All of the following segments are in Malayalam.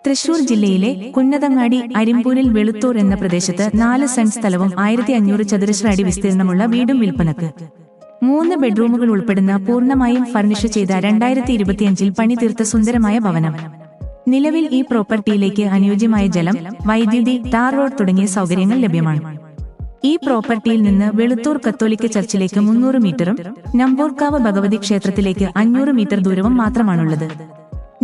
തൃശൂർ ജില്ലയിലെ കുന്നതങ്ങാടി അരിമ്പൂരിൽ വെളുത്തൂർ എന്ന പ്രദേശത്ത് 4 സെന്റ് സ്ഥലവും 1500 ചതുരശ്ര അടി വിസ്തീർണമുള്ള വീടും വിൽപ്പനക്ക്. 3 ബെഡ്റൂമുകൾ ഉൾപ്പെടുന്ന പൂർണ്ണമായും ഫർണിഷ് ചെയ്ത 2025-ൽ പണി തീർത്ത സുന്ദരമായ ഭവനം. നിലവിൽ ഈ പ്രോപ്പർട്ടിയിലേക്ക് അനുയോജ്യമായ ജലം, വൈദ്യുതി, ടാർ റോഡ് തുടങ്ങിയ സൗകര്യങ്ങൾ ലഭ്യമാണ്. ഈ പ്രോപ്പർട്ടിയിൽ നിന്ന് വെളുത്തൂർ കത്തോലിക്ക ചർച്ചിലേക്ക് 300 മീറ്ററും നമ്പോർക്കാവ് ഭഗവതി ക്ഷേത്രത്തിലേക്ക് 500 മീറ്റർ ദൂരവും മാത്രമാണുള്ളത്.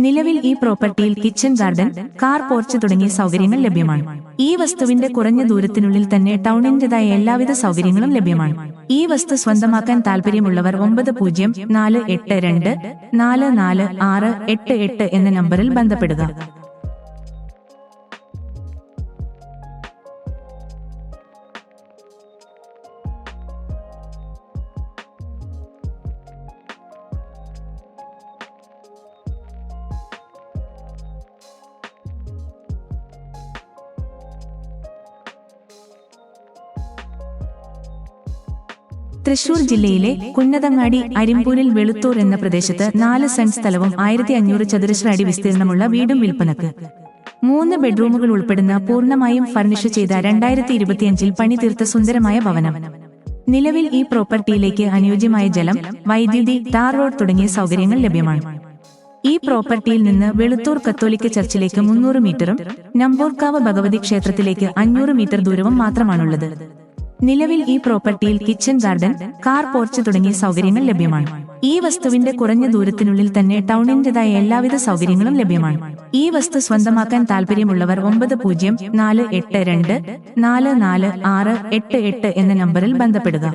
നിലവിൽ ഈ പ്രോപ്പർട്ടിയിൽ കിച്ചൺ, ഗാർഡൻ, കാർ പോർച്ച് തുടങ്ങിയ സൗകര്യങ്ങൾ ലഭ്യമാണ്. ഈ വസ്തുവിന്റെ കുറഞ്ഞ ദൂരത്തിനുള്ളിൽ തന്നെ ടൗണിന്റേതായ എല്ലാവിധ സൗകര്യങ്ങളും ലഭ്യമാണ്. ഈ വസ്തു സ്വന്തമാക്കാൻ താൽപര്യമുള്ളവർ 9048244688 എന്ന നമ്പറിൽ ബന്ധപ്പെടുക. തൃശൂർ ജില്ലയിലെ കുന്നതങ്ങാടി അരിമ്പൂരിൽ വെളുത്തൂർ എന്ന പ്രദേശത്ത് 4 സെന്റ് സ്ഥലവും 1500 ചതുരശ്ര അടി വിസ്തീർണമുള്ള വീടും വിൽപ്പനക്ക്. 3 ബെഡ്റൂമുകൾ ഉൾപ്പെടുന്ന പൂർണ്ണമായും ഫർണിഷ് ചെയ്ത 2025-ൽ പണി തീർത്ത സുന്ദരമായ ഭവനം. നിലവിൽ ഈ പ്രോപ്പർട്ടിയിലേക്ക് അനുയോജ്യമായ ജലം, വൈദ്യുതി, ടാർ റോഡ് തുടങ്ങിയ സൗകര്യങ്ങൾ ലഭ്യമാണ്. ഈ പ്രോപ്പർട്ടിയിൽ നിന്ന് വെളുത്തൂർ കത്തോലിക്ക ചർച്ചിലേക്ക് 300 മീറ്ററും നമ്പോർക്കാവ് ഭഗവതി ക്ഷേത്രത്തിലേക്ക് 500 മീറ്റർ ദൂരവും മാത്രമാണുള്ളത്. നിലവിൽ ഈ പ്രോപ്പർട്ടിയിൽ കിച്ചൺ, ഗാർഡൻ, കാർ പോർച്ച് തുടങ്ങിയ സൗകര്യങ്ങൾ ലഭ്യമാണ്. ഈ വസ്തുവിന്റെ കുറഞ്ഞ ദൂരത്തിനുള്ളിൽ തന്നെ ടൗണിന്റേതായ എല്ലാവിധ സൗകര്യങ്ങളും ലഭ്യമാണ്. ഈ വസ്തു സ്വന്തമാക്കാൻ താൽപര്യമുള്ളവർ 9048244688 എന്ന നമ്പറിൽ ബന്ധപ്പെടുക.